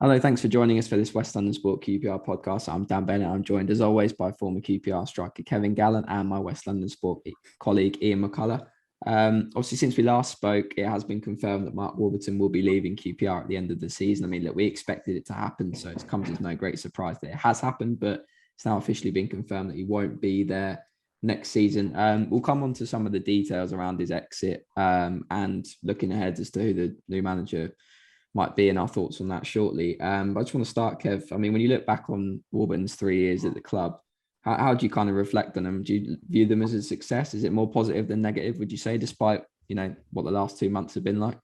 Hello, thanks for joining us for this West London Sport QPR podcast. I'm Dan Bennett. I'm joined as always by former QPR striker Kevin Gallen and my West London Sport colleague Ian McCullough. Obviously, since we last spoke, it has been confirmed that Mark Warburton will be leaving QPR at the end of the season. I mean, look, we expected it to happen, so it comes as no great surprise that it has happened, but it's now officially been confirmed that he won't be there next season. We'll come on to some of the details around his exit and looking ahead as to who the new manager might be and our thoughts on that shortly. But I just want to start, Kev. I mean, when you look back on Warburton's 3 years at the club, how do you kind of reflect on them? Do you view them as a success? Is it more positive than negative, would you say, despite, what the last 2 months have been like?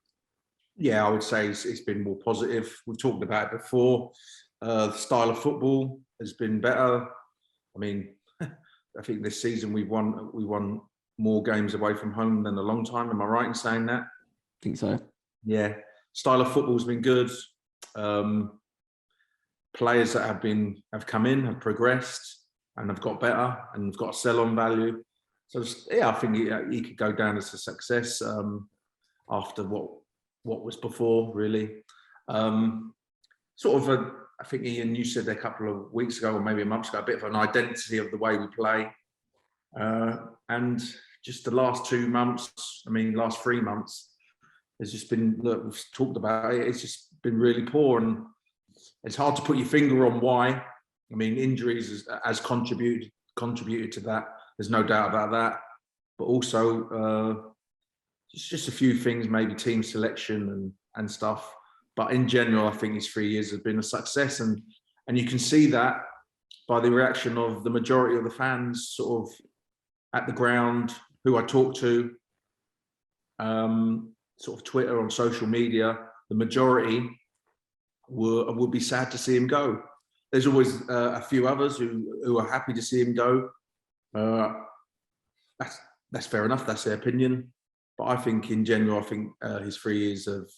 Yeah, I would say it's been more positive. We've talked about it before. The style of football has been better. I mean, I think this season we won more games away from home than a long time. Am I right in saying that? I think so. Yeah. Style of football's been good. Players that have come in, have progressed, and have got better, and have got a sell-on value. So I think he could go down as a success after what was before, really. I think Ian, you said a couple of weeks ago, or maybe a month ago, a bit of an identity of the way we play, and just the last 2 months. Last 3 months. It's just been, look, we've talked about it, it's just been really poor, and it's hard to put your finger on why. I mean, injuries has contributed to that. There's no doubt about that. But also, just a few things, maybe team selection and stuff. But in general, I think his 3 years have been a success, and you can see that by the reaction of the majority of the fans, sort of at the ground, who I talk to. Sort of Twitter, on social media, the majority would be sad to see him go. There's always a few others who are happy to see him go. That's fair enough. That's their opinion. But I think in general, his 3 years have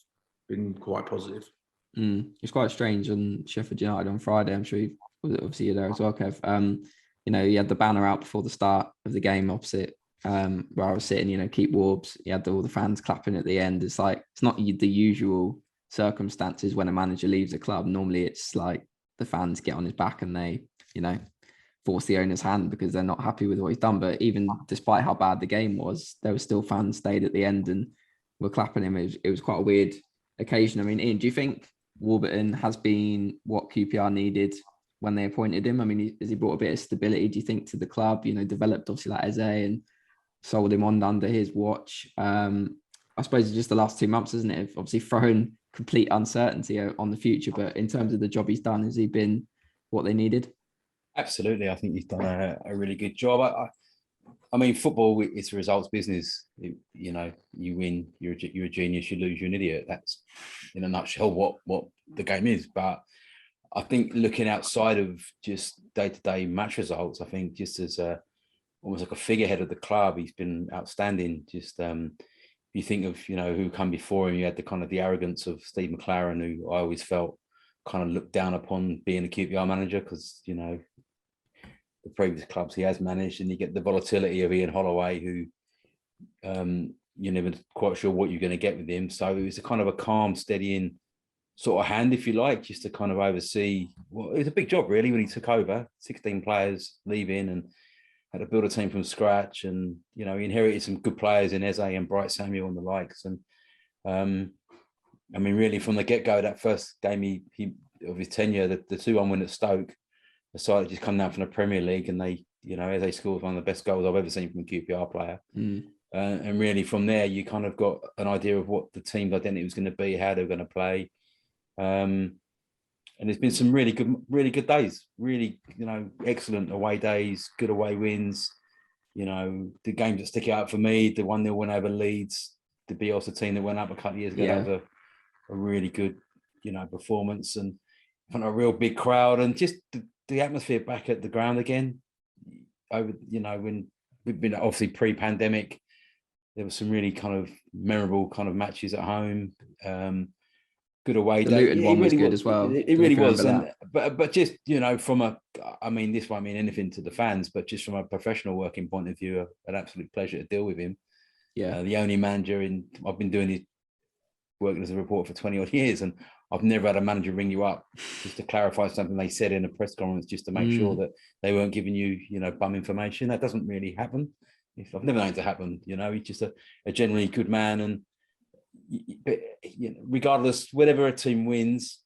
been quite positive. It's quite strange on Sheffield United on Friday. I'm sure you're there as well, Kev. He had the banner out before the start of the game opposite where I was sitting, keep Warbs. He had all the fans clapping at the end. It's like, it's not the usual circumstances when a manager leaves a club. Normally it's like the fans get on his back and they, force the owner's hand because they're not happy with what he's done. But even despite how bad the game was, there were still fans stayed at the end and were clapping him. It was quite a weird occasion. I mean, Ian, do you think Warburton has been what QPR needed when they appointed him? I mean, has he brought a bit of stability, do you think, to the club? Developed obviously like Eze and sold him on under his watch. I suppose it's just the last 2 months, isn't it? Obviously thrown complete uncertainty on the future, but in terms of the job he's done, has he been what they needed? Absolutely. I think he's done a really good job. I mean, football, it's a results business. You win, you're a genius, you lose, you're an idiot. That's in a nutshell what the game is. But I think looking outside of just day-to-day match results, I think just as almost like a figurehead of the club, he's been outstanding. Just you think of who come before him, you had the kind of the arrogance of Steve McClaren, who I always felt kind of looked down upon being a QPR manager, because the previous clubs he has managed, and you get the volatility of Ian Holloway, who you're never quite sure what you're going to get with him. So it was a kind of a calm, steadying sort of hand, if you like, just to kind of oversee. Well, it was a big job really when he took over. 16 players leaving and had to build a team from scratch, and he inherited some good players in Eze and Bright Samuel and the likes. And really from the get-go, that first game he of his tenure, the 2-1 win at Stoke, decided to just come down from the Premier League, and they, Eze scored one of the best goals I've ever seen from a QPR player. And really from there, you kind of got an idea of what the team's identity was going to be, how they were going to play. And there's been some really good days, really, excellent away days, good away wins. The games that stick out for me, the 1-0 win over Leeds, the Bielsa team that went up a couple of years ago, that was a really good, performance, and in front of a real big crowd, and just the atmosphere back at the ground again. Over, when we've been obviously pre-pandemic, there were some really kind of memorable kind of matches at home. Good away. The Luton one was good as well. It really was. But just, from this won't mean anything to the fans, but just from a professional working point of view, an absolute pleasure to deal with him. Yeah. The only manager I've been doing working as a reporter for 20 odd years, and I've never had a manager ring you up just to clarify something they said in a press conference, just to make sure that they weren't giving you, bum information. That doesn't really happen. I've never known it to happen. He's just a generally good man, and but regardless, whenever a team wins,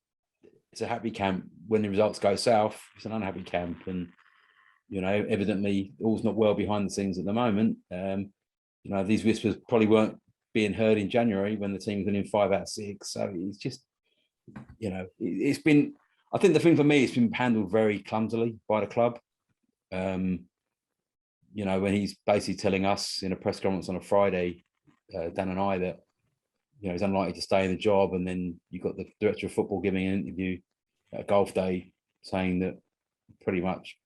it's a happy camp. When the results go south, it's an unhappy camp, and evidently all's not well behind the scenes at the moment. These whispers probably weren't being heard in January when the team's been in 5 out of 6. So it's just, it's been. I think the thing for me, it's been handled very clumsily by the club. When he's basically telling us in a press conference on a Friday, Dan and I, that he's unlikely to stay in the job, and then you've got the director of football giving an interview at a golf day saying that pretty much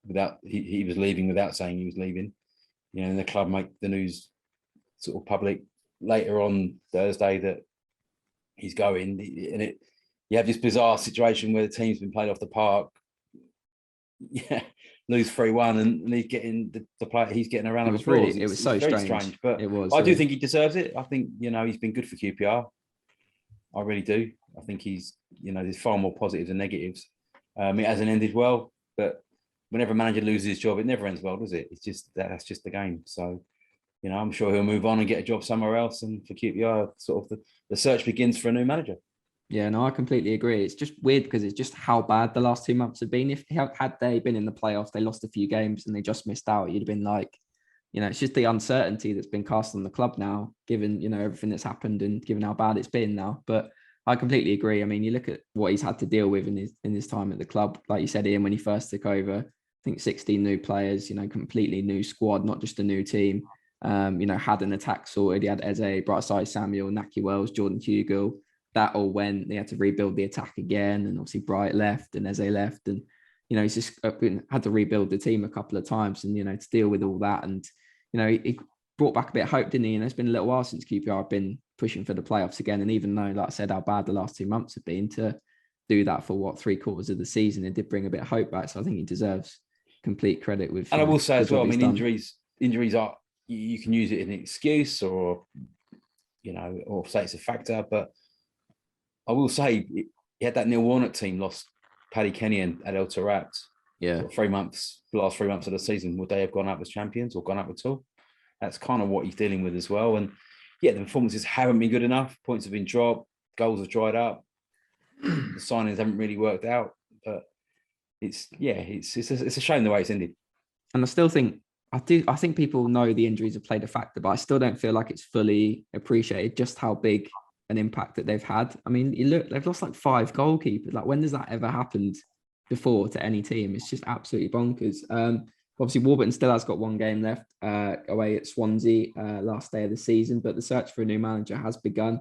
he was leaving without saying he was leaving. And the club make the news sort of public later on Thursday that he's going, and you have this bizarre situation where the team's been played off the park, lose 3-1, and he's getting the player. He's getting around. It was so strange, but it was. I do think he deserves it. I think he's been good for QPR. I really do. I think he's there's far more positives than negatives. It hasn't ended well, but whenever a manager loses his job, it never ends well, does it? It's just that's just the game. So I'm sure he'll move on and get a job somewhere else. And for QPR, sort of the search begins for a new manager. Yeah, no, I completely agree. It's just weird because it's just how bad the last 2 months have been. If had they been in the playoffs, they lost a few games and they just missed out, you'd have been like, it's just the uncertainty that's been cast on the club now, given, everything that's happened and given how bad it's been now. But I completely agree. I mean, you look at what he's had to deal with in his time at the club. Like you said, Ian, when he first took over, I think 16 new players, completely new squad, not just a new team. Had an attack sorted. He had Eze, Brightside Samuel, Naki Wells, Jordan Hugill. That all went. They had to rebuild the attack again, and obviously Bright left and Eze left, and he's just had to rebuild the team a couple of times, and to deal with all that, and he brought back a bit of hope, didn't he? And it's been a little while since QPR have been pushing for the playoffs again, and even though, like I said, how bad the last 2 months have been, to do that for 3/4 of the season, it did bring a bit of hope back. So I think he deserves complete credit with. And I will say as well, I mean, injuries are, you can use it as an excuse, or or say it's a factor, but I will say he had that Neil Warnock team lost Paddy Kenny and Adel Taarabt. Yeah, the last 3 months of the season, would they have gone up as champions or gone up at all? That's kind of what he's dealing with as well. And the performances haven't been good enough. Points have been dropped. Goals have dried up. The signings haven't really worked out. But it's a shame the way it's ended. And I still think I think people know the injuries have played a factor, but I still don't feel like it's fully appreciated just how big an impact that they've had. I mean, they've lost like 5 goalkeepers. Like, when does that ever happened before to any team? It's just absolutely bonkers. Obviously, Warburton still has got 1 game left away at Swansea, last day of the season, but the search for a new manager has begun.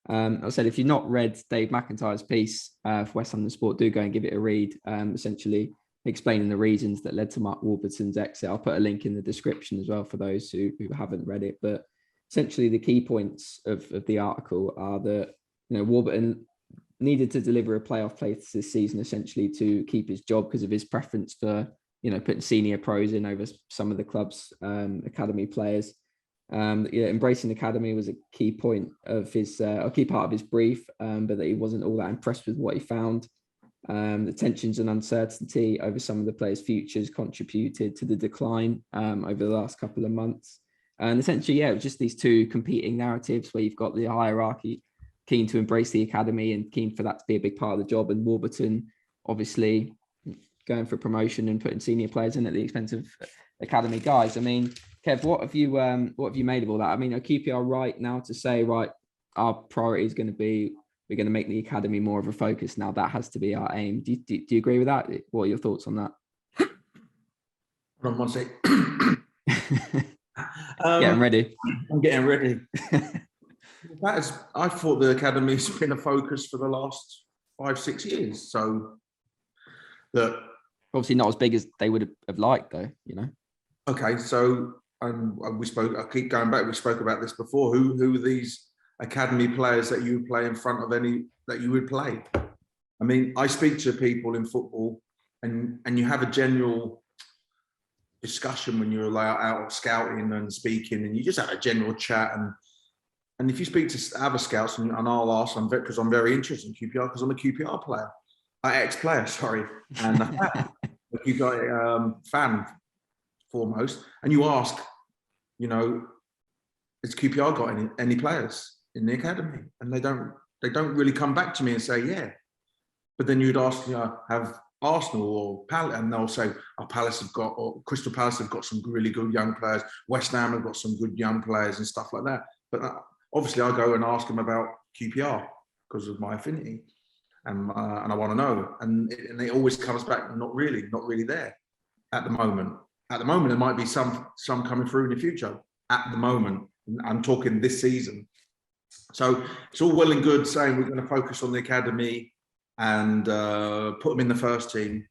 I said, if you've not read Dave McIntyre's piece for West London Sport, do go and give it a read, essentially explaining the reasons that led to Mark Warburton's exit. I'll put a link in the description as well for those who haven't read it. But essentially, the key points of the article are that Warburton needed to deliver a playoff place this season, essentially to keep his job because of his preference for putting senior pros in over some of the club's academy players. Embracing the academy was a key point of his, a key part of his brief, but that he wasn't all that impressed with what he found. The tensions and uncertainty over some of the players' futures contributed to the decline over the last couple of months. And essentially, it was just these 2 competing narratives where you've got the hierarchy keen to embrace the academy and keen for that to be a big part of the job, and Warburton obviously going for promotion and putting senior players in at the expense of academy guys. I mean, Kev, what have you made of all that? I mean, are QPR right now to say, right, our priority is going to be, we're going to make the academy more of a focus now? That has to be our aim. Do you agree with that? What are your thoughts on that? Hold on one sec. Getting ready. I'm getting ready. I thought the academy's been a focus for the last 5-6 years. So that obviously not as big as they would have liked, though. Okay, so we spoke. I keep going back. We spoke about this before. Who are these academy players that you play in front of any that you would play? I mean, I speak to people in football, and you have a general discussion when you're out scouting and speaking, and you just have a general chat, And if you speak to other scouts, and I'll ask them because I'm very interested in QPR because I'm a QPR player, ex-player, sorry, and a QPR fan foremost. And you ask, you know, has QPR got any players in the academy? And they don't really come back to me and say, yeah. But then you'd ask, you know, have Arsenal or Palace, and they'll say, oh, Palace have got, or Crystal Palace have got some really good young players. West Ham have got some good young players and stuff like that. But obviously, I go and ask them about QPR because of my affinity, and I want to know. And it always comes back, not really there at the moment. At the moment, there might be some coming through in the future. At the moment, I'm talking this season. So it's all well and good saying we're going to focus on the academy and put them in the first team.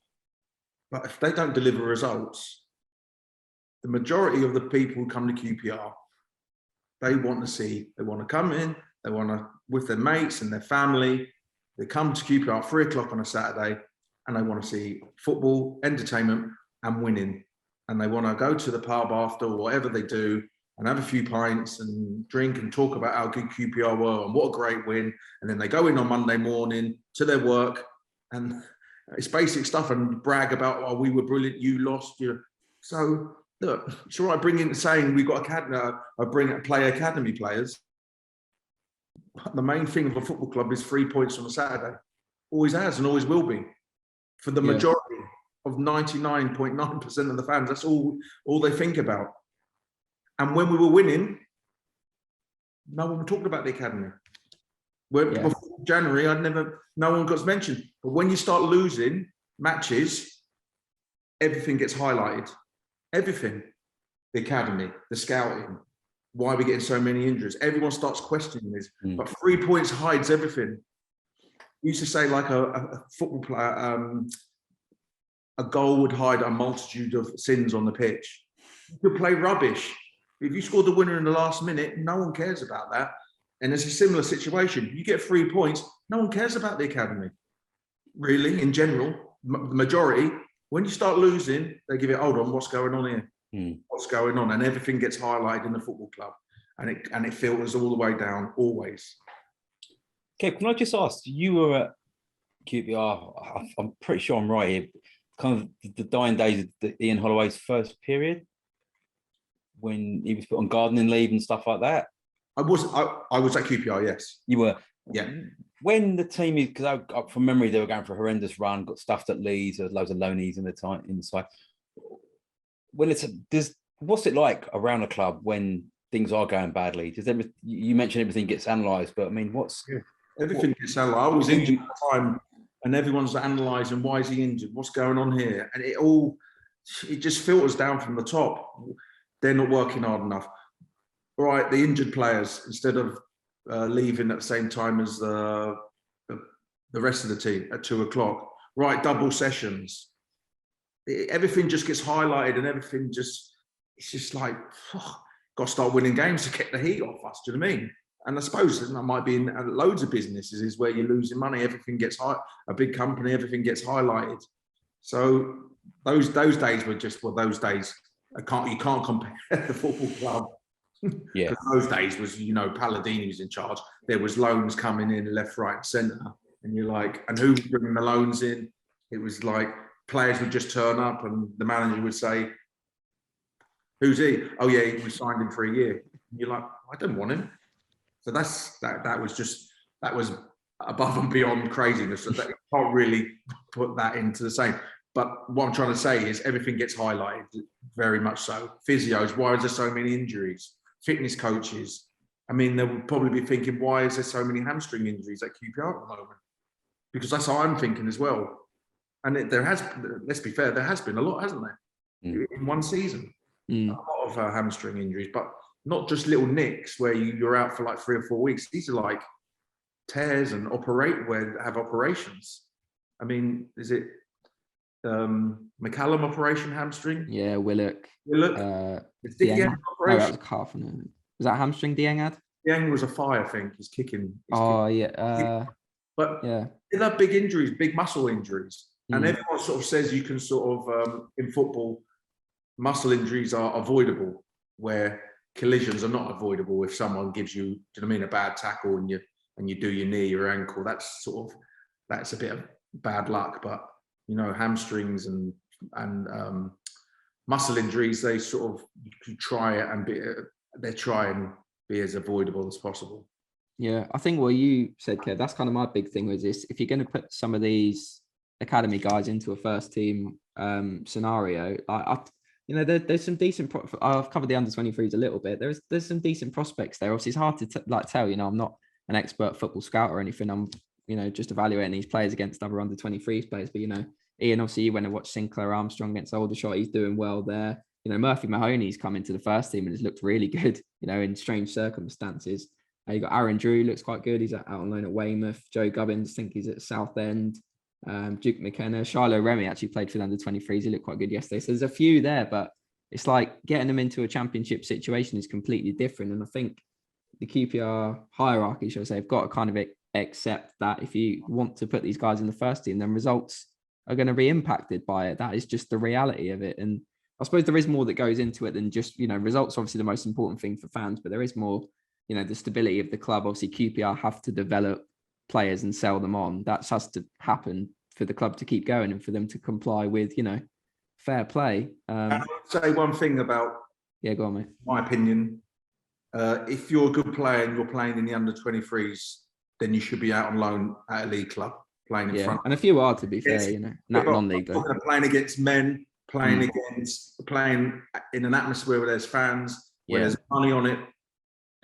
But if they don't deliver results, the majority of the people who come to QPR, they want to come in, they want to, with their mates and their family, they come to QPR at 3 o'clock on a Saturday and they want to see football, entertainment and winning. And they want to go to the pub after or whatever they do and have a few pints and drink and talk about how good QPR were and what a great win. And then they go in on Monday morning to their work and it's basic stuff and brag about, oh, we were brilliant, you lost. So look, it's all right saying we've got play academy players. But the main thing of a football club is 3 points on a Saturday. Always has and always will be. For the majority of 99.9% of the fans, that's all they think about. And when we were winning, no one talked about the academy. Before January, no one got mentioned. But when you start losing matches, everything gets highlighted. Everything. The academy, the scouting, why are we getting so many injuries? Everyone starts questioning this. But 3 points hides everything. We used to say like a football player, a goal would hide a multitude of sins on the pitch. You could play rubbish. If you scored the winner in the last minute, no one cares about that. And it's a similar situation. You get 3 points, no one cares about the academy. Really, in general, the majority, when you start losing, they give it, hold on, what's going on here? What's going on? And everything gets highlighted in the football club. And it filters all the way down, always. Okay, can I just ask, you were at QPR, I'm pretty sure I'm right here, kind of the dying days of Ian Holloway's first period, when he was put on gardening leave and stuff like that? I was at QPR, yes. You were? Yeah. When the team is, because from memory, they were going for a horrendous run, got stuffed at Leeds, there was loads of loanies in the side. When what's it like around a club when things are going badly? You mentioned everything gets analysed, but I mean, everything gets analysed. I was injured at the time, and everyone's analysing why is he injured, what's going on here, and it just filters down from the top. They're not working hard enough. All right, the injured players, instead of leaving at the same time as the rest of the team at 2 o'clock, right, double sessions. Everything just gets highlighted and it's just like, got to start winning games to get the heat off us, do you know what I mean? And I suppose that might be in loads of businesses is where you're losing money, everything gets a big company, everything gets highlighted. So those days were just, those days, you can't compare the football club. Yeah. Those days was, Palladini was in charge. There was loans coming in left, right, and centre. And you're like, and who was bringing the loans in? It was like players would just turn up and the manager would say, who's he? Oh yeah, we signed him for a year. And you're like, I don't want him. So that was above and beyond craziness. So that you can't really put that into the same. But what I'm trying to say is everything gets highlighted, very much so. Physios, why is there so many injuries? Fitness coaches. I mean, they would probably be thinking, why is there so many hamstring injuries at QPR at the moment? Because that's how I'm thinking as well. And let's be fair, there has been a lot, hasn't there? In one season. A lot of hamstring injuries, but not just little nicks where you're out for like 3 or 4 weeks. These are like tears and have operations. I mean, is it McCullough operation hamstring? Yeah, Willock. It's Dieng operation. No, that was calf. Was that hamstring Dieng had? Dieng was a thigh, I think. He's kicking. Yeah. But they're big injuries, big muscle injuries. And everyone sort of says you can sort of, in football, muscle injuries are avoidable, where collisions are not avoidable. If someone gives you, do you know what I mean, a bad tackle and you do your knee, your ankle, that's a bit of bad luck. But you know, hamstrings and muscle injuries, they sort of, you try it and they try and be as avoidable as possible. Yeah, I think what you said, Kev, that's kind of my big thing was this: if you're going to put some of these academy guys into a first team scenario, there's some decent. I've covered the under-23s a little bit. There's some decent prospects there. Obviously, it's hard to tell. You know, I'm not an expert football scout or anything. I'm just evaluating these players against other under-23s players. But Ian, obviously, you went and watched Sinclair Armstrong against Aldershot. He's doing well there. Murphy Mahoney's come into the first team and has looked really good. In strange circumstances. You got Aaron Drew, looks quite good. He's out on loan at Weymouth. Joe Gubbins, I think he's at Southend. Duke McKenna, Shiloh Remy actually played for the under-23s. He looked quite good yesterday. So there's a few there, but it's like getting them into a championship situation is completely different. And I think the QPR hierarchy, shall I say, have got to kind of accept that if you want to put these guys in the first team, then results are going to be impacted by it. That is just the reality of it. And I suppose there is more that goes into it than just, results are obviously the most important thing for fans, but there is more, the stability of the club. Obviously, QPR have to develop players and sell them on. That has to happen for the club to keep going and for them to comply with, fair play. I would say one thing about, go on, mate. My opinion, if you're a good player and you're playing in the under-23s, then you should be out on loan at a league club, playing in front. And a few are, to be fair, non-league. Playing against men, playing in an atmosphere where there's fans, where there's money on it.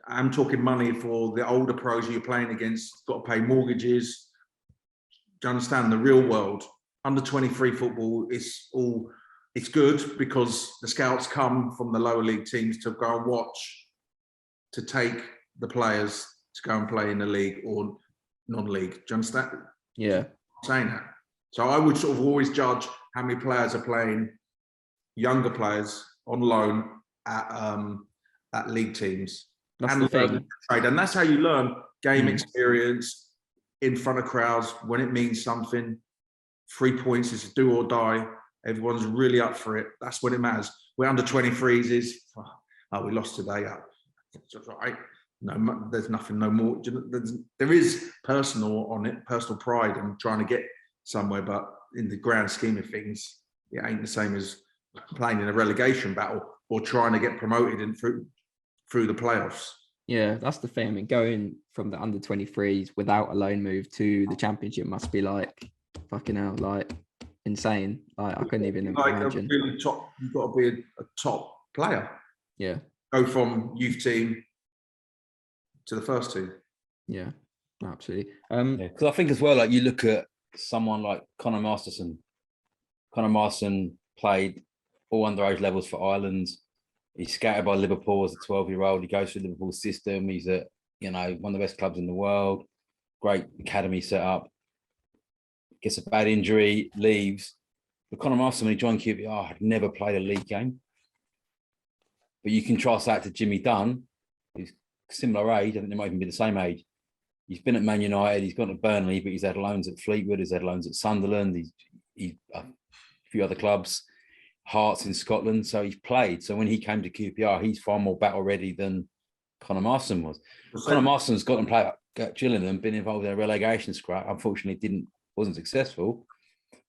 I'm talking money for the older pros you're playing against, got to pay mortgages. Do you understand? The real world, under-23 football is it's good because the scouts come from the lower league teams to go and watch, to take the players to go and play in the league or non-league. Do you understand? Yeah. I'm saying that. So I would sort of always judge how many players are playing, younger players on loan at league teams. That's the thing. And that's how you learn game experience in front of crowds when it means something. 3 points is do or die. Everyone's really up for it. That's when it matters. We're under-23s is, we lost today. That's right. No, there's nothing, no more. There is personal pride in trying to get somewhere, but in the grand scheme of things, it ain't the same as playing in a relegation battle or trying to get promoted and through the playoffs. Yeah, that's the thing. I mean, going from the under-23s without a loan move to the championship must be like fucking hell, like insane. Like I couldn't even imagine. You've got to be a top player. Yeah. Go from youth team to the first team. Yeah, absolutely. Because I think as well, like you look at someone like Conor Masterson. Conor Masterson played all underage levels for Ireland. He's scouted by Liverpool as a 12-year-old. He goes through Liverpool's system. He's at, one of the best clubs in the world. Great academy set up. Gets a bad injury, leaves. But Conor Masterson, when he joined QPR, had never played a league game. But you contrast that to Jimmy Dunn, who's similar age. I think they might even be the same age. He's been at Man United. He's gone to Burnley, but he's had loans at Fleetwood. He's had loans at Sunderland. He's a few other clubs. Hearts in Scotland, so he's played. So when he came to QPR, he's far more battle ready than Conor Masterson was. Conor Masterson's got to play at Gillingham, been involved in a relegation scrap. Unfortunately, wasn't successful.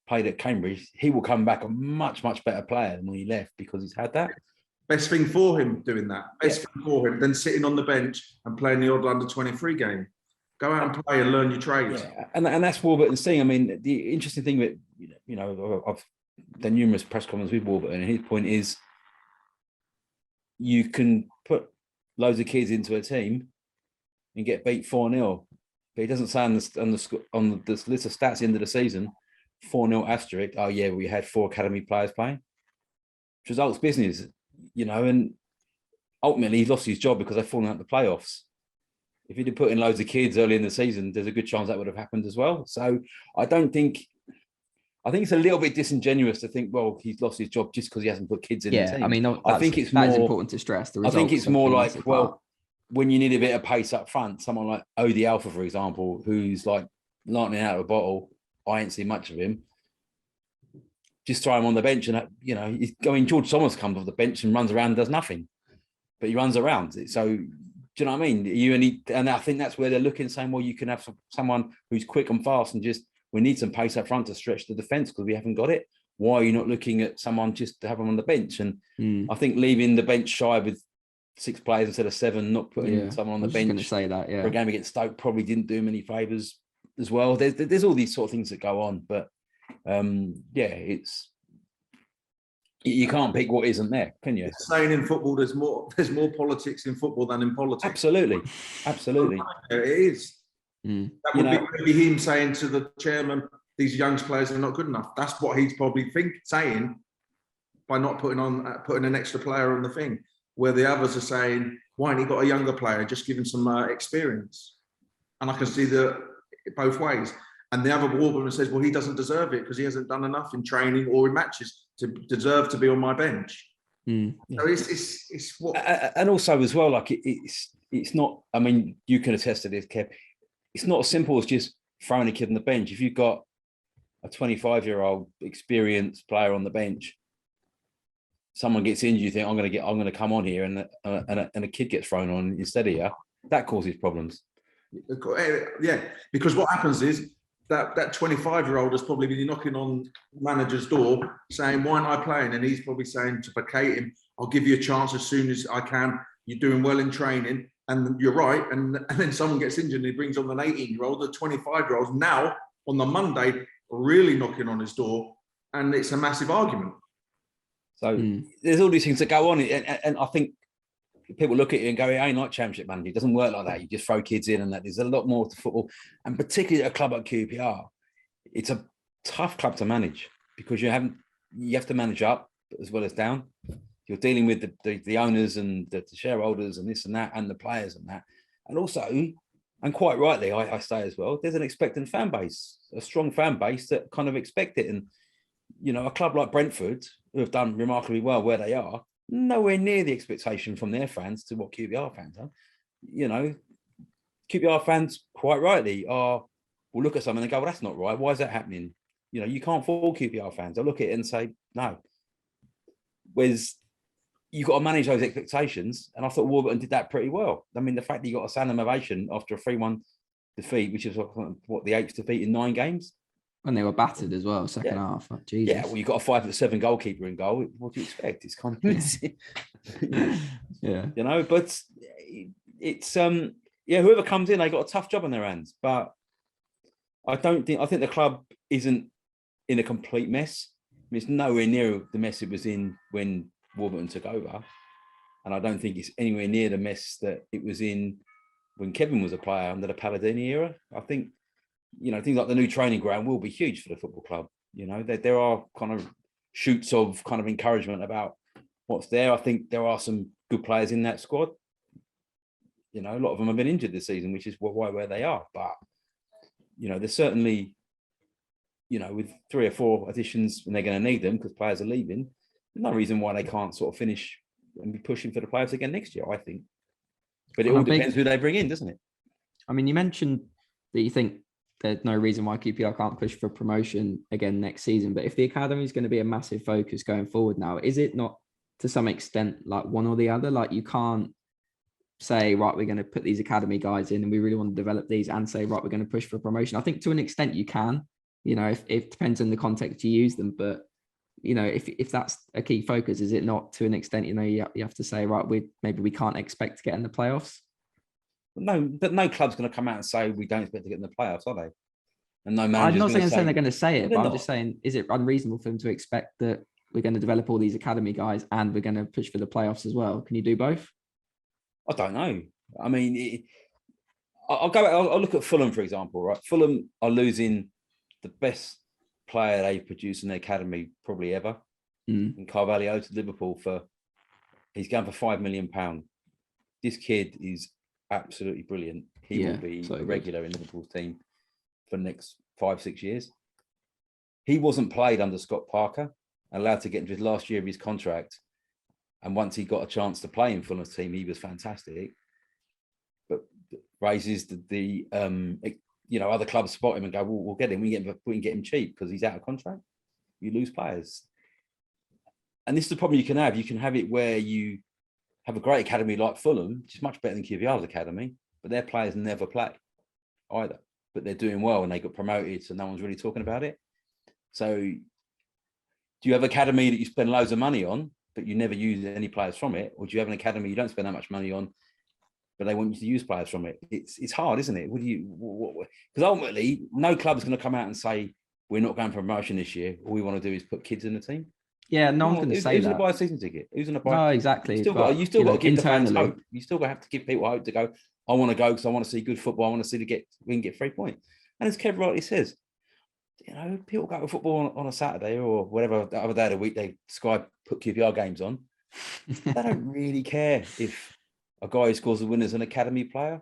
Played at Cambridge. He will come back a much, much better player than when he left because he's had that. Best thing for him doing that. Best thing for him than sitting on the bench and playing the odd under-23 game. Go out and play and learn your trade. Yeah, and that's Warburton's thing. I mean, the interesting thing that I've done numerous press conferences with Warburton, and his point is you can put loads of kids into a team and get beat 4-0. But he doesn't say on the list of stats at the end of the season, 4-0 asterisk, oh yeah, we had 4 academy players playing. Results business, and ultimately he's lost his job because they've fallen out the playoffs. If he'd have put in loads of kids early in the season, there's a good chance that would have happened as well. So I think it's a little bit disingenuous to think, well, he's lost his job just because he hasn't put kids in the team. I mean, I think it's more important to stress. I think it's more like, well, when you need a bit of pace up front, someone like Odie Alpha, for example, who's like lightning out of a bottle, I ain't seen much of him. Just throw him on the bench and, George Somers comes off the bench and runs around and does nothing. but he runs around. So do you know what I mean? And I think that's where they're looking, saying, well, you can have someone who's quick and fast, and just we need some pace up front to stretch the defence because we haven't got it. Why are you not looking at someone just to have them on the bench? And I think leaving the bench shy with 6 players instead of 7, not putting someone on the bench going to say that, for a game against Stoke probably didn't do him any favours as well. There's all these sort of things that go on, but it's you can't pick what isn't there, can you? It's saying in football, there's more politics in football than in politics. Absolutely. It is. Mm. That would be him saying to the chairman, these young players are not good enough. That's what he's probably saying by not putting an extra player on the thing. Where the others are saying, why ain't he got a younger player? Just give him some experience. And I can see both ways. And the other Warburton says, well, he doesn't deserve it because he hasn't done enough in training or in matches to deserve to be on my bench. So it's what. And also as well, like it's not. I mean, you can attest to this, Kev. It's not as simple as just throwing a kid on the bench. If you've got a 25-year-old experienced player on the bench, someone gets injured, you think I'm going to come on here, and a kid gets thrown on instead of you. That causes problems. Yeah, because what happens is that 25-year-old has probably been knocking on manager's door saying, why aren't I playing? And he's probably saying to placate him, I'll give you a chance as soon as I can. You're doing well in training. And you're right. And then someone gets injured and he brings on an 18-year-old, the 25-year-old now on the Monday really knocking on his door. And it's a massive argument. So there's all these things that go on. And I think people look at you and go, it ain't like Championship manager. It doesn't work like that. You just throw kids in and that. There's a lot more to football. And particularly at a club like QPR, it's a tough club to manage because you have to manage up as well as down. You're dealing with the owners and the shareholders and this and that and the players and that. And also, and quite rightly, I say as well, there's an expectant fan base, a strong fan base that kind of expect it. And, you know, a club like Brentford, who have done remarkably well where they are, nowhere near the expectation from their fans to what QPR fans are. You know, QPR fans, quite rightly, will look at something and go, well, that's not right. Why is that happening? You know, you can't fool QPR fans. They'll look at it and say, no. Whereas you've got to manage those expectations. And I thought Warburton did that pretty well. I mean, the fact that you got a standing ovation after a 3-1 defeat, which is what the 8th defeat in 9 games. And they were battered as well, second half. Like, Jesus. Yeah, well, you've got a 5'7" goalkeeper in goal. What do you expect? It's kind of yeah. You know, but it's whoever comes in, they got a tough job on their hands. But I think the club isn't in a complete mess. I mean, it's nowhere near the mess it was in when Warburton took over. And I don't think it's anywhere near the mess that it was in when Kevin was a player under the Palladini era. I think, you know, things like the new training ground will be huge for the football club. You know, there are kind of shoots of kind of encouragement about what's there. I think there are some good players in that squad. You know, a lot of them have been injured this season, which is why where they are. But, you know, there's certainly, you know, with 3 or 4 additions when they're going to need them because players are leaving, there's no reason why they can't sort of finish and be pushing for the playoffs again next year, I think. But it all depends who they bring in, doesn't it? I mean, you mentioned that you think there's no reason why QPR can't push for promotion again next season. But if the academy is going to be a massive focus going forward now, is it not to some extent like one or the other? Like you can't say, right, we're going to put these academy guys in and we really want to develop these and say, right, we're going to push for promotion. I think to an extent you can, you know, if it depends on the context you use them. But, you know, if that's a key focus, is it not to an extent, you know, you have to say, right, maybe we can't expect to get in the playoffs? No, but no club's going to come out and say we don't expect to get in the playoffs, are they? And no manager's I'm not saying they're going to say it, but I'm just saying, is it unreasonable for them to expect that we're going to develop all these academy guys and we're going to push for the playoffs as well? Can you do both? I don't know. I mean, I'll look at Fulham, for example, right? Fulham are losing the best player they've produced in the academy probably ever. And Carvalho to Liverpool he's going for £5 million. This kid is absolutely brilliant. He will be a regular in Liverpool's team for the next 5-6 years. He wasn't played under Scott Parker, allowed to get into his last year of his contract. And once he got a chance to play in Fulham's team, he was fantastic. But raises the other clubs spot him and go, we'll get him. We can get him cheap because he's out of contract. You lose players. And this is the problem you can have. You can have it where you have a great academy like Fulham, which is much better than QPR's academy, but their players never play either. But they're doing well and they got promoted, so no one's really talking about it. So do you have an academy that you spend loads of money on, but you never use any players from it? Or do you have an academy you don't spend that much money on, but they want you to use players from it? It's hard, isn't it? Because ultimately, no club's going to come out and say, we're not going for promotion this year. All we want to do is put kids in the team. Yeah, no one's going to say who's that. going to buy a season ticket? Who's going to buy? No, exactly. You still got to give the fans internally, hope. You still have to give people hope to go, I want to go because I want to see good football. I want to see we can get 3 points. And as Kev rightly says, people go to football on a Saturday or whatever the other day of the week, Sky put QPR games on. They don't really care if a guy who scores the winner is an academy player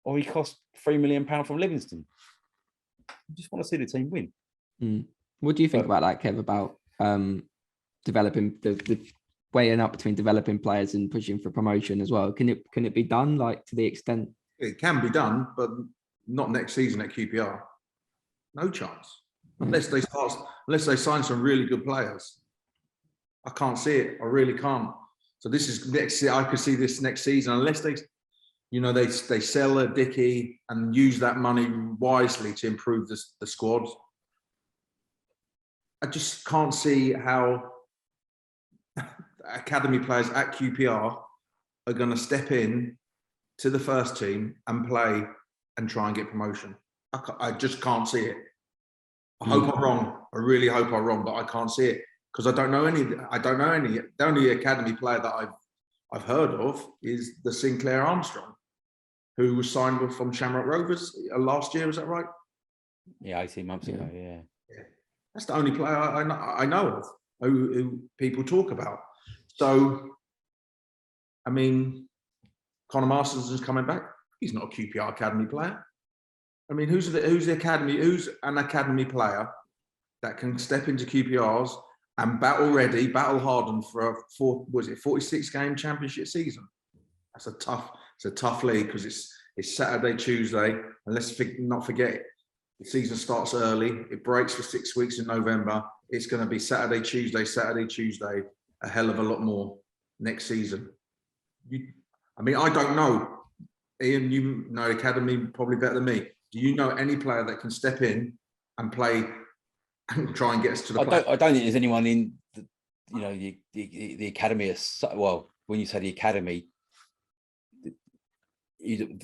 or he costs £3 million from Livingston. You just want to see the team win. What do you think about that, Kev, about developing the weighing up between developing players and pushing for promotion as well? Can it be done, like, to the extent? It can be done, but not next season at QPR. No chance. Unless they sign some really good players. I can't see it. I really can't. So this is next. I could see this next season, unless they sell a Dickey and use that money wisely to improve the squad. I just can't see how academy players at QPR are going to step in to the first team and play and try and get promotion. I just can't see it. I hope I'm wrong. I really hope I'm wrong, but I can't see it because I don't know any. The only academy player that I've heard of is the Sinclair Armstrong, who was signed from Shamrock Rovers last year. Was that right? Yeah, 18 months ago. Yeah. That's the only player I know of who people talk about. So, I mean, Connor Masters is coming back. He's not a QPR academy player. I mean, who's an academy player that can step into QPR's and battle hardened for a 46 game championship season? It's a tough league because it's Saturday, Tuesday, and let's not forget the season starts early. It breaks for 6 weeks in November. It's going to be Saturday, Tuesday, a hell of a lot more next season. I don't know. Ian, you know academy probably better than me. Do you know any player that can step in and play and try and get us to the play? I don't think there's anyone in the academy. Well, when you say the academy,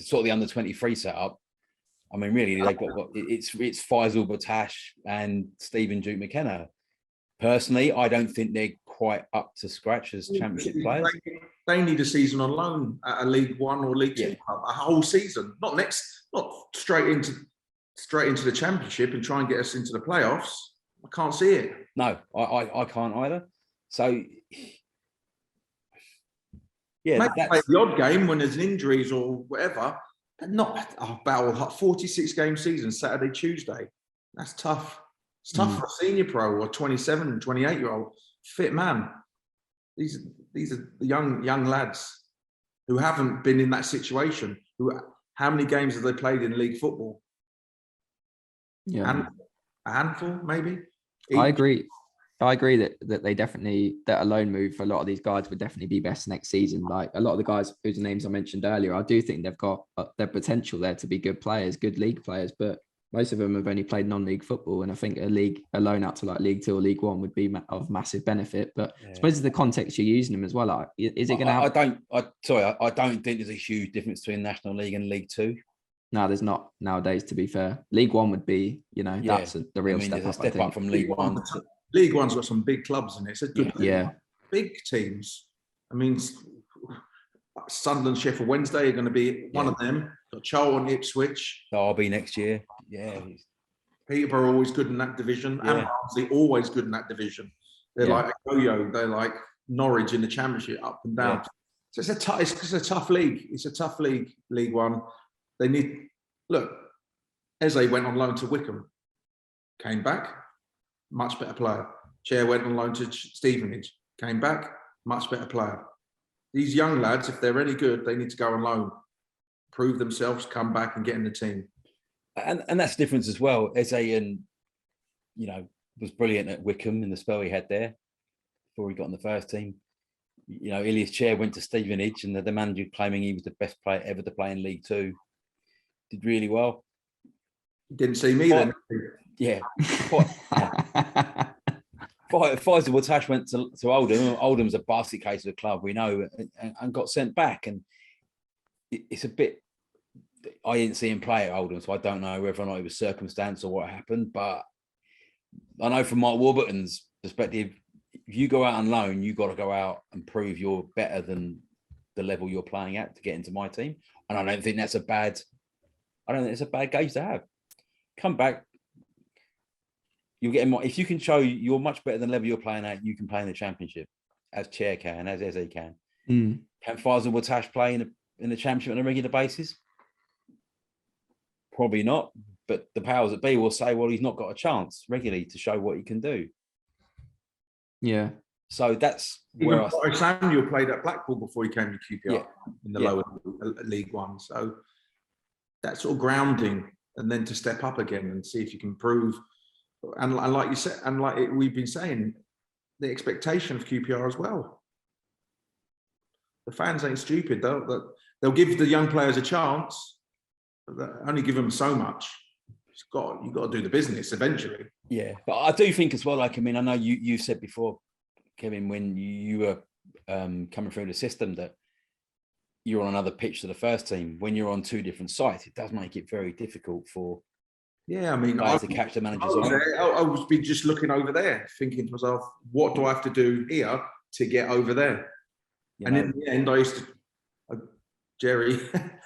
sort of the under 23 setup. I mean, really, they've got it's Faisal Batash and Stephen Duke McKenna. Personally, I don't think they're quite up to scratch as championship players. They need a season on loan at a League One or League Two, a whole season, not straight into the championship and try and get us into the playoffs. I can't see it. No, I can't either. So, maybe play the odd game when there's injuries or whatever. But not a battle 46 game season, Saturday, Tuesday. That's tough. It's tough for a senior pro or 27 and 28-year-old fit man. These are the young lads who haven't been in that situation. How many games have they played in league football? Yeah, a handful, maybe. I agree that they definitely, that a loan move for a lot of these guys would definitely be best next season. Like a lot of the guys whose names I mentioned earlier, I do think they've got their potential there to be good players, good league players, but most of them have only played non-league football. And I think a loan out to like League Two or League One would be of massive benefit. But I suppose it's the context you're using them as well. Like, is it going to have... I don't think there's a huge difference between National League and League Two. No, there's not nowadays, to be fair. League One would be, that's the real step up. Step up from League One. League One's got some big clubs in it. It's a good big teams. I mean, Sunderland, Sheffield Wednesday are going to be one of them. Got Charlton, Ipswich. Derby next year. Yeah. Peterborough always good in that division. And Barnsley always good in that division. They're like a yo-yo. They're like Norwich in the Championship, up and down. So it's a tough league. It's a tough league, League One. They need... Look, Eze went on loan to Wickham. Came back. Much better player. Chair went on loan to Stevenage. Came back. Much better player. These young lads, if they're any good, they need to go on loan, prove themselves, come back and get in the team. And that's the difference as well. Eze was brilliant at Wickham in the spell he had there before he got on the first team. Ilias Chair went to Stevenage, and the manager claiming he was the best player ever to play in League Two, did really well. Didn't see me then. Yeah. Faisal Watash went to Oldham. Oldham's a basket case of the club, we know, and got sent back. And it's a bit. I didn't see him play at Oldham, so I don't know whether or not it was circumstance or what happened. But I know from Mark Warburton's perspective, if you go out on loan, you got to go out and prove you're better than the level you're playing at to get into my team. And I don't think it's a bad gauge to have. Come back. You'll get more. If you can show you're much better than the level you're playing at, you can play in the Championship, as Chair can, as Eze can. Can Faisal Watash play in the Championship on a regular basis? Probably not. But the powers that be will say, well, he's not got a chance regularly to show what he can do. Yeah. So that's where Samuel played at Blackpool before he came to QPR in the lower League One. So that sort of grounding, and then to step up again and see if you can prove. And like you said, and like we've been saying, the expectation of QPR as well. The fans ain't stupid. They'll give the young players a chance, but they only give them so much. You've got to do the business eventually. Yeah, but I do think as well. Like, I mean, I know you said before, Kevin, when you were coming through the system, that you're on another pitch to the first team. When you're on two different sites, it does make it very difficult for. Yeah, I mean, to catch the manager's eye. I was just looking over there, thinking to myself, what do I have to do here to get over there? In the end, I used to, Jerry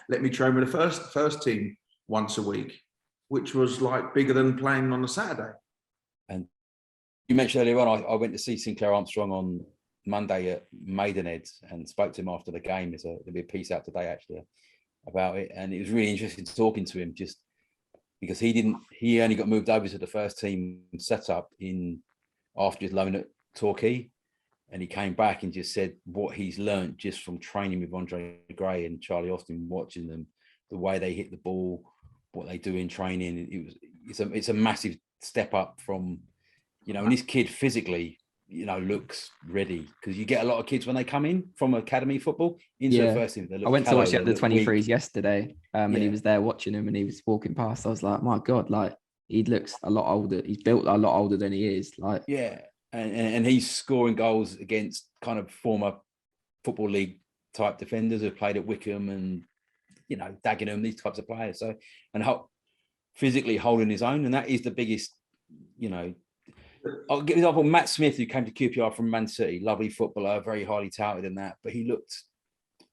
let me train with the first team once a week, which was like bigger than playing on a Saturday. And you mentioned earlier on, I went to see Sinclair Armstrong on Monday at Maidenhead and spoke to him after the game. There'll be a piece out today actually about it, and it was really interesting talking to him, just because he only got moved over to the first team setup after his loan at Torquay, and he came back and just said what he's learned just from training with Andre Gray and Charlie Austin, watching them, the way they hit the ball, what they do in training. It's a massive step up from, and this kid physically, looks ready, because you get a lot of kids when they come in from academy football into the first team. I went to watch the 23s yesterday, and he was there watching him, and he was walking past. I was like, my God, like he looks a lot older. He's built a lot older than he is. Like, and he's scoring goals against kind of former Football League type defenders who've played at Wickham and Dagenham, these types of players. So, and physically holding his own, and that is the biggest, I'll give an example. Matt Smith, who came to QPR from Man City, lovely footballer, very highly touted in that, but he looked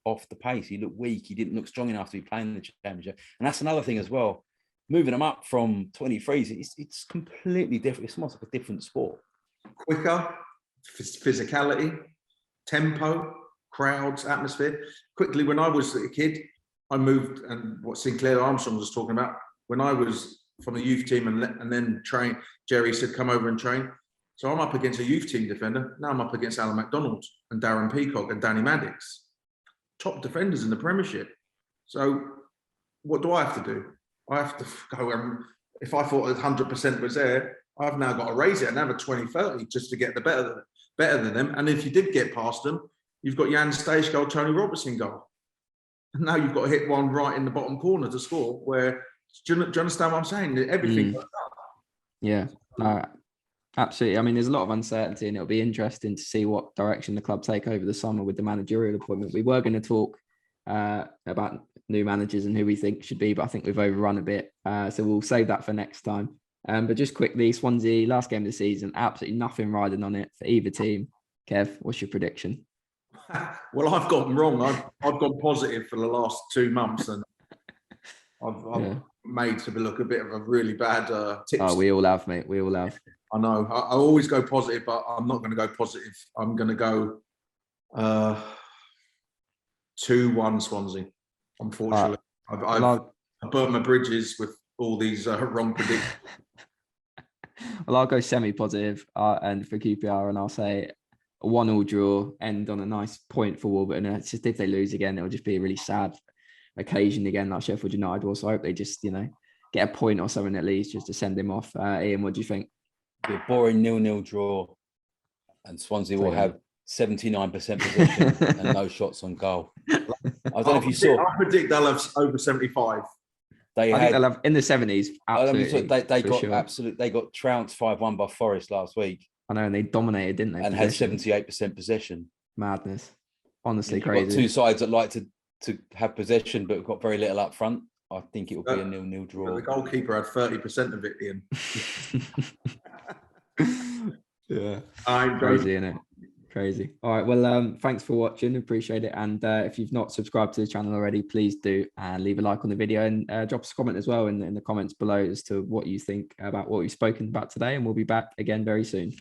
off the pace. He looked weak. He didn't look strong enough to be playing in the Championship. And that's another thing as well. Moving them up from 23s, it's completely different. It's almost like a different sport. Quicker, physicality, tempo, crowds, atmosphere. Quickly, when I was a kid, I moved, and what Sinclair Armstrong was talking about, when I was from the youth team and then train, Jerry said, come over and train. So I'm up against a youth team defender. Now I'm up against Alan McDonald and Darren Peacock and Danny Maddox, top defenders in the Premiership. So what do I have to do? I have to go and, if I thought 100% was there, I've now got to raise it and have a 20-30 just to get the better than them. And if you did get past them, you've got Jan Stage goal, Tony Robertson goal. And now you've got to hit one right in the bottom corner to score, where, do you understand what I'm saying? Everything goes up. Yeah, no, absolutely. I mean, there's a lot of uncertainty, and it'll be interesting to see what direction the club take over the summer with the managerial appointment. We were going to talk about new managers and who we think should be, but I think we've overrun a bit. So we'll save that for next time. But just quickly, Swansea, last game of the season, absolutely nothing riding on it for either team. Kev, what's your prediction? Well, I've gotten wrong. I've gone positive for the last 2 months, and I've made to look a bit of a really bad tips. Oh, we all have, mate. We all have. I know. I always go positive, but I'm not going to go positive. I'm going to go 2-1 Swansea. Unfortunately, I've burnt my bridges with all these wrong predictions. Well, I'll go semi-positive and for QPR, and I'll say a 1-1 draw, end on a nice point for Warburton. It's just, if they lose again, it'll just be a really sad occasion again, like Sheffield United was. So I hope they just, get a point or something at least, just to send him off. Ian, what do you think? It'll be a boring 0-0 draw, and Swansea will have 79% possession and no shots on goal. I don't know if you saw. I predict they'll have over 75. I think they'll have in the 70s. Absolutely, they got sure. They got trounced 5-1 by Forest last week. I know, and they dominated, didn't they? And had 78% possession. Madness, honestly, You've crazy. got two sides that like to have possession, but got very little up front. I think it will be a 0-0 draw. The goalkeeper had 30% of it, Ian. Yeah, crazy, isn't it? Crazy. All right, well, thanks for watching, appreciate it. And if you've not subscribed to the channel already, please do, and leave a like on the video, and drop us a comment as well in the comments below as to what you think about what we've spoken about today, and we'll be back again very soon.